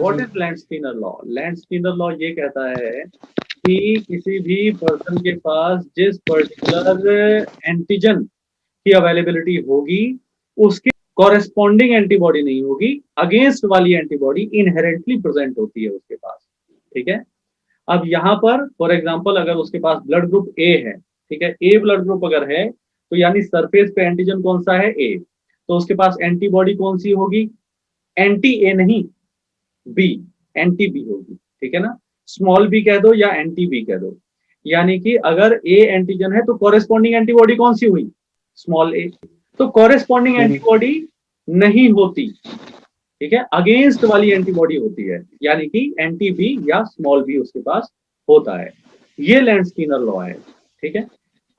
What जी। Is land law? Land law ये कहता है कि किसी भी पर्सन के पास जिस पर्टिकुलर एंटीजन की अवेलेबिलिटी होगी उसके कॉरेस्पॉन्डिंग एंटीबॉडी नहीं होगी, अगेंस्ट वाली एंटीबॉडी इनहेरेंटली प्रेजेंट होती है उसके पास। ठीक है। अब यहाँ पर फॉर एग्जांपल अगर उसके पास ब्लड ग्रुप ए है, ठीक है, ए ब्लड ग्रुप अगर है तो यानी सरफेस पे एंटीजन कौन सा है? ए। तो उसके पास एंटीबॉडी कौन सी होगी? एंटी ए नहीं, बी, एंटी बी होगी। ठीक है ना, स्मॉल बी कह दो या एंटी बी कह दो। यानी कि अगर ए एंटीजन है तो कॉरेस्पॉन्डिंग एंटीबॉडी कौन सी हुई? स्मॉल ए। तो कॉरेस्पॉन्डिंग एंटीबॉडी नहीं होती, ठीक है, अगेंस्ट वाली एंटीबॉडी होती है, यानी कि एंटी बी या स्मॉल बी उसके पास होता है। ये लैंड लॉ है। ठीक है।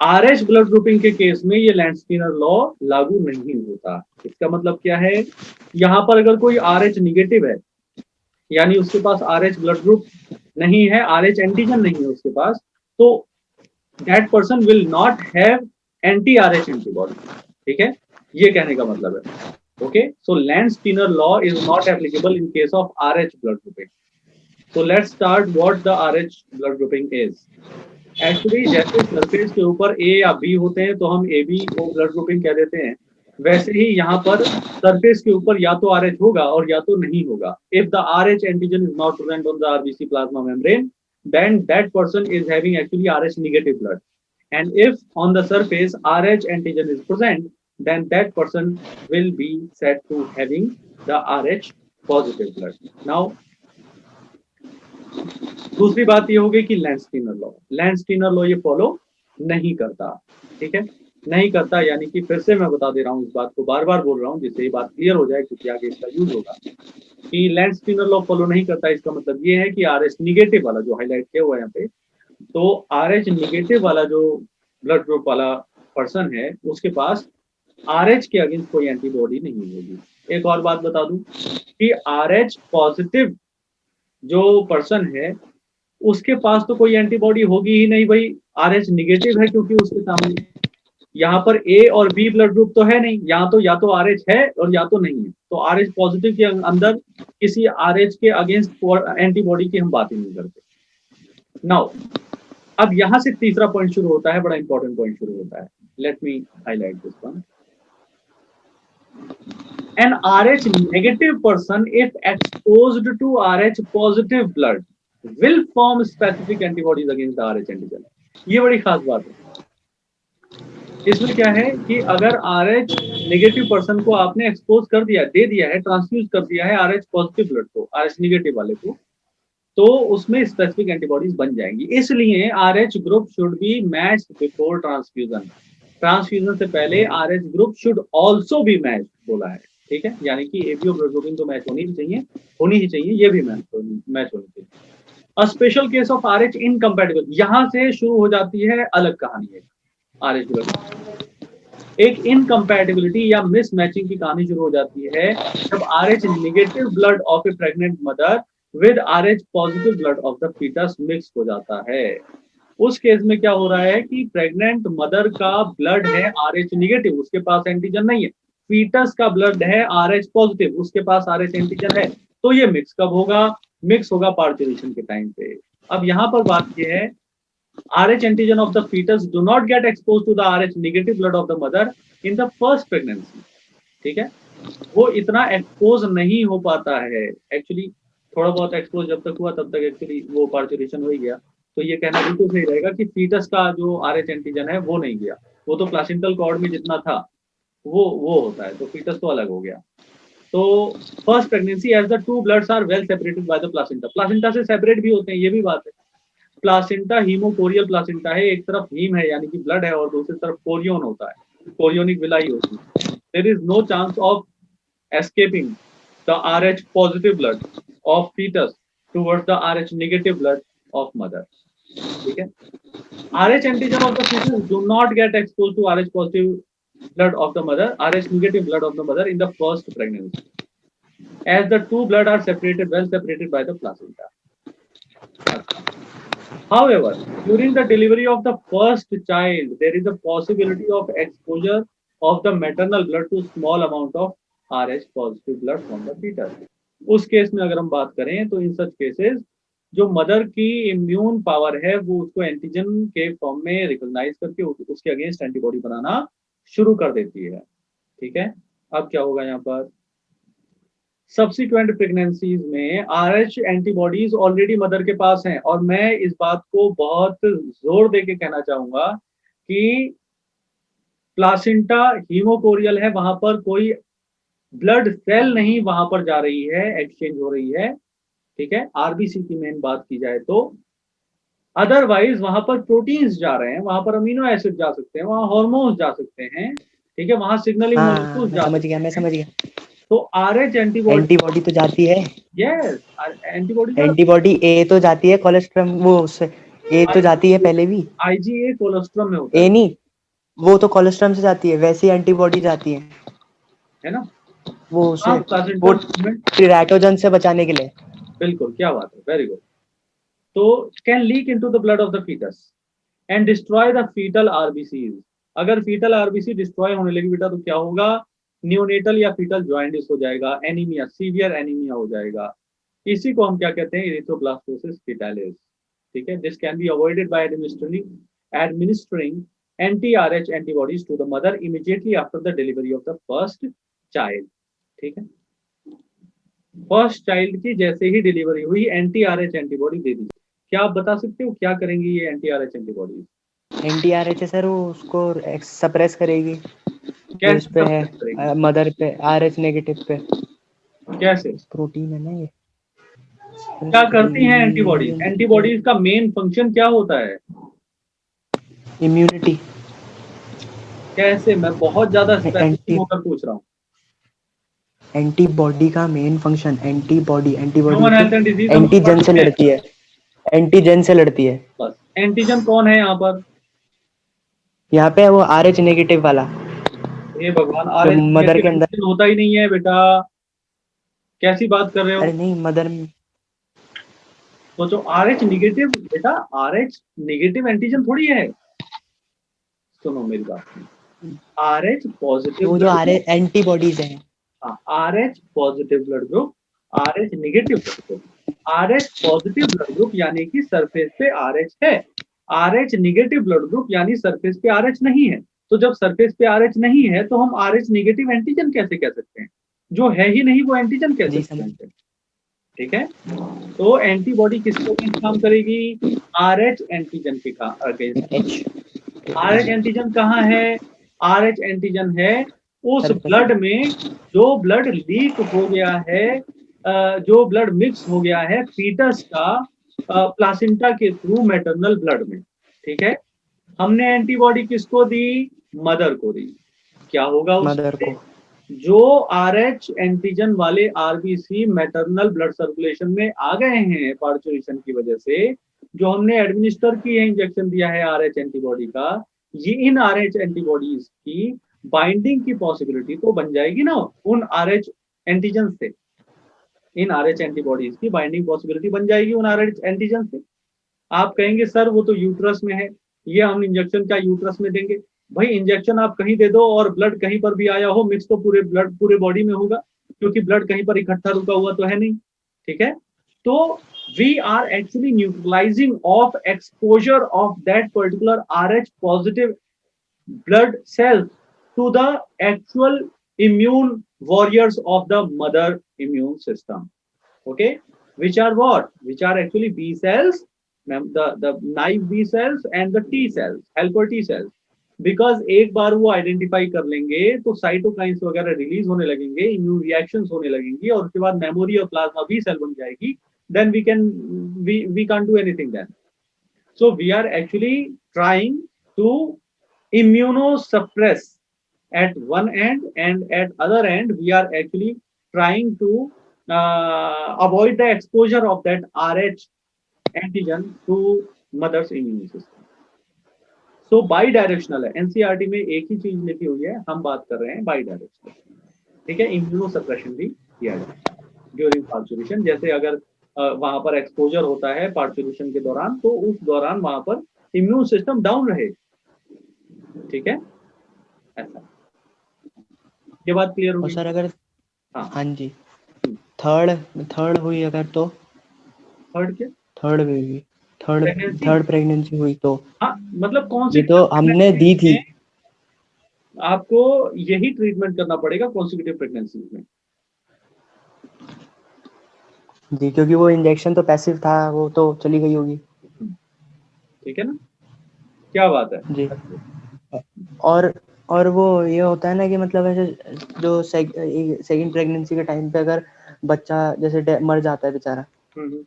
आरएच ब्लड ग्रुपिंग के केस में ये लैंड लॉ लागू नहीं होता। इसका मतलब क्या है? यहां पर अगर कोई आरएच निगेटिव है, यानी उसके पास आरएच ब्लड ग्रुप नहीं है, आरएच एंटीजन नहीं है उसके पास, तो that person will not have anti RH antibody. ठीक है, ये कहने का मतलब है। Okay, so Landsteiner law is not applicable in case of RH blood grouping. So let's start what the RH blood grouping is. Actually, जैसे surface के ऊपर A या B होते हैं तो हम ABO blood grouping कह देते हैं, वैसे ही यहाँ पर सरफेस के ऊपर या तो RH होगा और या तो नहीं होगा। If the RH antigen is not present on the RBC plasma membrane, then that person is having actually RH negative blood. And if on the surface RH antigen is present, then that person will be said to having the RH positive blood. Now, दूसरी बात ये होगी कि land law ये follow नहीं करता। ठीक है, नहीं करता, यानी कि फिर से मैं बता दे रहा हूँ, इस बात को बार बार बोल रहा हूँ जिससे ये बात क्लियर हो जाए, क्योंकि आगे इसका यूज होगा कि लैंड लॉ फॉलो नहीं करता। इसका मतलब ये है कि आरएच निगेटिव वाला जो हाईलाइट किया हुआ है यहाँ पे, तो आरएच निगेटिव वाला जो ब्लड ग्रुप वाला पर्सन है उसके पास आरएच के अगेंस्ट कोई एंटीबॉडी नहीं होगी। एक और बात बता दूं कि आरएच पॉजिटिव जो पर्सन है उसके पास तो कोई एंटीबॉडी होगी ही नहीं भाई, आरएच निगेटिव है, क्योंकि उसके सामने यहाँ पर ए और बी ब्लड ग्रुप तो है नहीं, यहाँ तो या तो आरएच है और या तो नहीं है। तो आरएच पॉजिटिव के अंदर किसी आरएच के अगेंस्ट एंटीबॉडी की हम बात ही नहीं करते। नाउ अब यहां से तीसरा पॉइंट शुरू होता है, बड़ा इंपॉर्टेंट पॉइंट शुरू होता है। Let me highlight this one. An RH negative person, if exposed to RH positive blood, will form specific antibodies against the RH antigen. ये बड़ी खास बात है। इसमें क्या है कि अगर RH नेगेटिव पर्सन को आपने एक्सपोज कर दिया, दे दिया है, ट्रांसफ्यूज कर दिया है RH पॉजिटिव ब्लड को RH नेगेटिव वाले को, तो उसमें स्पेसिफिक एंटीबॉडीज बन जाएंगी। इसलिए RH group should be matched before transfusion. Transfusion से पहले RH group should also be matched बोला है। ठीक है, यानी कि एबीओ ब्लड ग्रुपिंग तो मैच होनी ही चाहिए, ये भी मैच होनी चाहिए। A special case of RH incompatible, यहां से शुरू हो जाती है अलग कहानी है। आरएच ब्लड एक इनकम्पैटिबिलिटी या मिसमैचिंग की कहानी शुरू हो जाती है जब RH negative blood of A pregnant mother with Rh positive blood of the foetus mix हो जाता है। उस केस में क्या हो रहा है कि प्रेग्नेंट मदर का ब्लड है आरएच नेगेटिव, उसके पास एंटीजन नहीं है, फीटस का ब्लड है आरएच पॉजिटिव, उसके पास आरएच एंटीजन है। तो ये मिक्स कब होगा? मिक्स होगा पार्चुरेशन के टाइम पे। अब यहाँ पर बात यह है, RH antigen of the fetus do not get exposed to the RH negative blood of the mother in the first pregnancy। ठीक है, वो इतना एक्सपोज नहीं हो पाता है। एक्चुअली थोड़ा बहुत एक्सपोज जब तक हुआ तब तक एक्चुअली वो पार्चुरेशन हो ही गया। तो ये कहना बिल्कुल सही रहेगा कि फीटस का जो RH एंटीजन है वो नहीं गया, वो तो प्लासेंटल कॉर्ड में जितना था वो होता है, तो फीटस तो अलग हो गया। तो first pregnancy as the two bloods are well separated by the placenta, placenta से सेपरेट भी होते हैं, ये भी बात है। प्लासेंटा हीमोकोरियल प्लासेंटा है, एक तरफ हीम है यानी कि ब्लड है और दूसरी तरफ कोरियन होता है, कोरियोनिक विलाई होती है। There is no chance of escaping the RH positive blood of fetus towards the RH negative blood of mother। ठीक है, RH antigen of the fetus do not get exposed to RH positive blood of the mother, RH negative blood of the mother in the first pregnancy, as the two blood are well separated by the placenta। However, during the delivery of the first child, there is a possibility of exposure of the maternal blood to small amount of RH positive blood from the fetus। उस case में अगर हम बात करें तो इन such cases जो mother की immune power है वो उसको एंटीजन के फॉर्म में रिकॉग्नाइज करके उसके अगेंस्ट एंटीबॉडी बनाना शुरू कर देती है। ठीक है, अब क्या होगा यहाँ पर, सब्सिक्वेंट प्रेगनेंसीज में RH एंटीबॉडीज ऑलरेडी मदर के पास हैं, और मैं इस बात को बहुत जोर दे के कहना चाहूंगा कि प्लासिंटा हीमोकोरियल है, वहां पर कोई ब्लड सेल नहीं वहां पर जा रही है, एक्सचेंज हो रही है। ठीक है, आरबीसी की मेन बात की जाए तो अदरवाइज वहां पर प्रोटीन्स जा रहे हैं, वहां पर अमीनो एसिड जा सकते हैं, वहां हार्मोन्स जा सकते हैं। ठीक है, वहां सिग्नलिंग हाँ मॉलिक्यूल्स जा सकते हैं। मैं समझ गया। तो RH एंटीबॉडी, एंटीबॉडी तो जाती है, यस, एंटीबॉडी एंटीबॉडी ए तो जाती है कोलेस्ट्रम, वो उससे ए तो जाती है पहले भी। IgA कोलेस्ट्रॉल में होता ए नहीं, वो तो कोलेस्ट्रम से जाती है, वैसी एंटीबॉडी जाती है ना। वो हाँ, उसे वो प्लासेंटा मूवमेंट, टेराटोजन से बचाने के लिए। बिल्कुल, क्या बात है, वेरी गुड। तो can leak into the blood of the fetus and destroy the fetal RBCs. अगर फीटल आरबीसी डिस्ट्रॉय होने लगी बेटा तो क्या होगा, न्यूनेटल या फीटल जॉइंटिस हो जाएगा, एनीमिया, सीवियर एनीमिया हो जाएगा। इसी को हम क्या कहते हैं, इरिथ्रोब्लास्टोसिस फीटालिस। ठीक है, this can be avoided by administering anti-RH antibodies to the mother immediately after the delivery of the first child। ठीक है, फर्स्ट चाइल्ड की जैसे ही डिलीवरी हुई anti-RH एंटीबॉडी दे दी। क्या आप बता सकते हो क्या करेंगी ये anti-RH एंटीबॉडी? एनटीआरएच है सर, वो उसको सप्रेस करेगी जो कैसे इस पे सप्रेस करेंगी? है, मदर पे, RH नेगेटिव पे। कैसे, प्रोटीन है ना ये। क्या करती हैं एंटीबॉडीज? एंटीबॉडीज का मेन फंक्शन क्या होता है? इम्यूनिटी। कैसे, मैं बहुत ज्यादा स्पेसिफिक एंटी होकर पूछ रहा हूँ। एंटीबॉडी का main function, antibody human health and disease हम एंटीजन से लड़ती है, एंटीजन से लड़ती है। बस, एंटीजन कौन है यहाँ पर? यहाँ पे वो RH नेगेटिव वाला हे भगवान, जो RH मदर के नेगेटिव अंदर। एंटीजन होता ही नहीं है बेटा, कैसी बात कर रहे हो? अरे नहीं, मदर में तो जो RH नेगेटिव, बेटा RH नेगेटिव एंटीजन थोड़ी है, सुनो मेरी बात, RH पॉजिटिव वो जो ब्लड ग्रुप, एंटीबॉडीज हैं। हाँ, RH positive blood group, RH negative blood group. RH positive blood group यानी कि सरफेस पे RH है, RH नेगेटिव ब्लड ग्रुप यानी सरफेस पे RH नहीं है। तो जब सरफेस पे RH नहीं है तो हम RH नेगेटिव एंटीजन कैसे कह सकते हैं? जो है ही नहीं वो एंटीजन कैसे जी कहते हैं? ठीक है, तो एंटीबॉडी किसके अगेंस्ट काम करेगी? RH एंटीजन के अगेंस्ट। RH एंटीजन कहाँ है? RH एंटीजन है उस ब्लड में जो ब्लड लीक हो गया है, जो ब्लड मिक्स हो गया है फीटस का प्लासेंटा के थ्रू मैटरनल ब्लड में। ठीक है, हमने एंटीबॉडी किसको दी? मदर को दी। क्या होगा मदर उससे? को जो RH एंटीजन वाले RBC मैटरनल ब्लड सर्कुलेशन में आ गए हैं पार्चुरेशन की वजह से, जो हमने एडमिनिस्टर की है, इंजेक्शन दिया है RH एंटीबॉडी का, ये इन RH एंटीबॉडीज की बाइंडिंग की पॉसिबिलिटी तो बन जाएगी ना उन RH एंटीजन से, इन RH एंटीबॉडीज की बाइंडिंग पॉसिबिलिटी बन जाएगी उन RH एंटीजन से। आप कहेंगे सर वो तो यूट्रस में है, ये हम इंजेक्शन क्या यूट्रस में देंगे? भाई इंजेक्शन आप कहीं दे दो और ब्लड कहीं पर भी आया हो, मिक्स तो पूरे ब्लड पूरे बॉडी में होगा, क्योंकि ब्लड कहीं पर इकट्ठा रुका हुआ तो है नहीं। ठीक है, तो we are actually neutralizing of exposure of that particular RH positive blood cells to the actual immune warriors of the mother immune system. Okay, which are what? Which are actually B cells, the naive B cells and the T cells, helper T cells. Because एक बार वो identify कर लेंगे तो cytokines वगैरह release होने लगेंगे, immune reactions होने लगेंगी, और उसके बाद मेमोरी और प्लाज्मा बी सेल बन जाएगी, then we can do anything then. So we are actually trying to immunosuppress at one end, and at other end we are actually trying to avoid the exposure of that RH antigen to mother's immune system. So bidirectional है, NCERT में एक ही चीज लिखी हुई है, हम बात कर रहे हैं bidirectional। ठीक है, इम्यूनोसप्रेशन भी किया जाता है ड्यूरिंग पार्चुरेशन। जैसे अगर वहां पर एक्सपोजर होता है पार्चुरेशन के दौरान, तो उस दौरान वहां पर इम्यून सिस्टम डाउन रहे। ठीक है, ऐसा, ये बात क्लियर होगी? सर अगर हाँ हाँ जी, थर्ड हुई अगर तो थर्ड के third baby third pregnancy. Third pregnancy हुई तो हाँ, मतलब कौन सी ये तो हमने दी थी। में आपको यही ट्रीटमेंट करना पड़ेगा कॉन्सिक्यूटिव प्रेगनेंसी में। जी, क्योंकि वो इंजेक्शन तो पैसिव था, वो तो चली गई होगी। ठीक है ना, क्या बात है। जी। और और वो ये होता है ना कि मतलब ऐसे जो सेकंड प्रेगनेंसी के टाइम पे अगर बच्चा जैसे मर जाता है बेचारा, हम्म,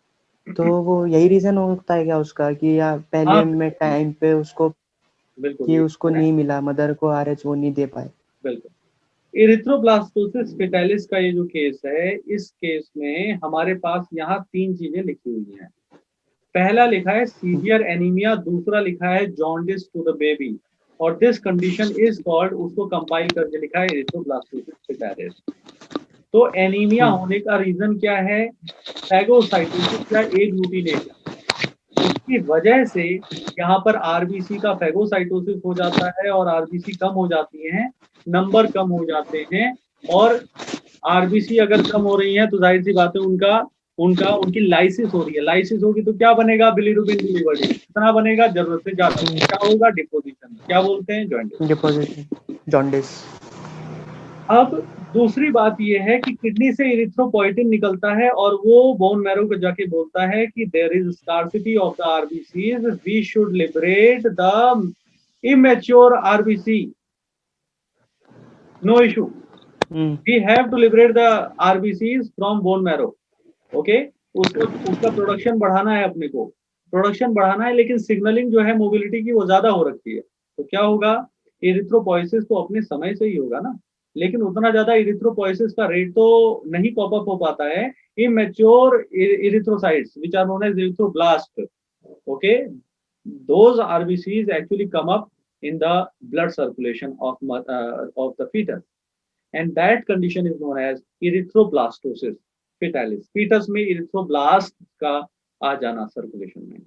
तो वो यही रीजन हो सकता है क्या उसका, कि या हाँ पहले में टाइम पे उसको बिल्कुल कि ये उसको नहीं मिला, मदर को आरएच वो नहीं दे पाए। बिल्कुल। इरिथ्रोब्लास्टोसिस फेटालिस का ये जो केस है, इस केस में हमारे पास यहाँ तीन चीजें लिखी हुई हैं। पहला लिखा है सीवियर एनीमिया, दूसरा लिखा है जॉन्डिस टू द बेबी, और दिस कंडीशन इज कॉल्ड, उसको कंपाइल करके लिखा है इरिथ्रोब्लास्टोसिस फेटालिस। तो एनीमिया हम्म, होने का रीजन क्या है? फैगोसाइटोसिस या एग्लूटिनेशन। उसकी वजह से यहाँ पर आरबीसी का फैगोसाइटोसिस हो जाता है और आरबीसी कम हो जाती हैं, नंबर कम हो जाते हैं। और आरबीसी अगर कम हो रही है तो जाहिर सी बात है उनका उनका उनकी लाइसिस हो रही है। लाइसिस होगी तो क्या बनेगा? Bilirubin delivered. कितना बनेगा? जरूरत से ज्यादा। क्या होगा? डिपोजिशन। क्या बोलते हैं? जॉइंटिस। Deposition, jaundice. अब दूसरी बात यह है कि किडनी से इरिथ्रोपोइटिन निकलता है और वो बोन मैरो को जाके बोलता है कि there is scarcity of the RBCs, we should liberate the immature RBC. No issue, we have to liberate the RBCs from bone marrow. Okay, उसका उसका प्रोडक्शन बढ़ाना है, अपने को प्रोडक्शन बढ़ाना है, लेकिन सिग्नलिंग जो है मोबिलिटी की वो ज्यादा हो रखी है। तो क्या होगा? इरिथ्रोपोइसिस तो अपने समय से ही होगा ना, लेकिन उतना ज्यादा इरिथ्रोपोइसिस का रेट तो नहीं पॉप अप हो पाता है। Immature erythrocytes which are known as erythroblast, okay, those RBCs actually come up in the blood circulation of the fetus, and that condition is known as erythroblastosis fetalis। fetus में erythroblast का आ जाना circulation में।